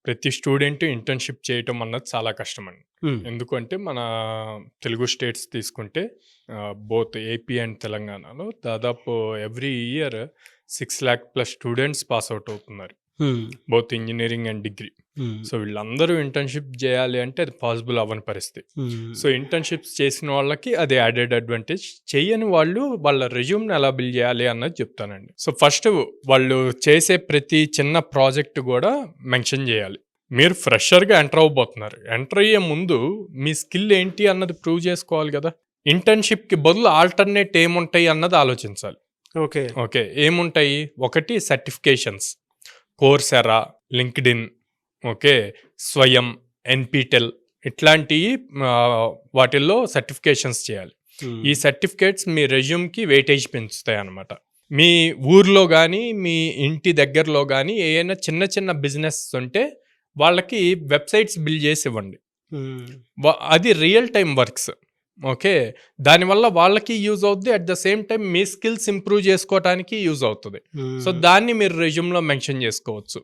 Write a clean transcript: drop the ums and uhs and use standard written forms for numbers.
ప్రతి student internship చేయటం అన్నది చాలా కష్టమండి. హ్మ్. ఎందుకంటే మన తెలుగు స్టేట్స్ తీసుకుంటే బోత్ ఏపీ అండ్ తెలంగాణలో దాదాపు every year 6,00,000+ students pass out అవుతున్నారు. హ్మ్. Both engineering and degree. హ్మ్. సో వీళ్ళందరూ ఇంటర్న్‌షిప్ జేయాలి అంటే అది పాసిబుల్ అవ్వని పరిస్థితి. హ్మ్. సో ఇంటర్న్‌షిప్స్ చేసిన వాళ్ళకి అది యాడెడ్ అడ్వాంటేజ్. చెయ్యని వాళ్ళు వాళ్ళ రెజ్యూమ్‌ని ఎలా బిల్డ్ చేయాలి అన్నది చెప్తానండి. సో ఫస్ట్ వాళ్ళు చేసే ప్రతి చిన్న ప్రాజెక్ట్ గూడా మెన్షన్ జేయాలి. మీరు ఫ్రెషర్‌గా ఎంటర్ అవ్వబోతున్నారు. ఎంటర్ అయ్యే ముందు మీ స్కిల్ ఏంటి అన్నది ప్రూవ్ చేసుకోవాలి గదా! ఇంటర్న్‌షిప్‌కి బదులు ఆల్టర్‌నేట్ ఏముంటాయి అన్నది ఆలోచించాలి. ఓకే. ఓకే. ఏముంటాయి? ఒకటి సర్టిఫికేషన్స్. Coursera, LinkedIn, okay. స్వయం, ఎన్‌పీటెల్ ఇట్లాంటియి వాటిల్లో సర్టిఫికేషన్స్ చేయాలి. హ్మ్. ఈ సర్టిఫికేట్స్ మీ రెజ్యూమ్‌కి వెయిటేజ్ పెంచుతాయన్నమాట. మీ ఊర్లో గానీ, మీ ఇంటి దగ్గరలో గానీ ఏయైనా చిన్న చిన్న బిజినెస్ ఉంటే వాళ్ళకి వెబ్‌సైట్స్ బిల్డ్ చేసి ఇవ్వండి. హ్మ్. అది రియల్ టైమ్ వర్క్స్. ఓకే. దానివల్ల వాళ్ళకి యూజ్ అవుద్ది. At the same time me skills improve చేసుకోవటానికి యూజ్ అవుతది. సో హ్మ్. దాన్ని మీరు రెజ్యూమ్‌లో మెన్షన్ చేసుకోవచ్చు.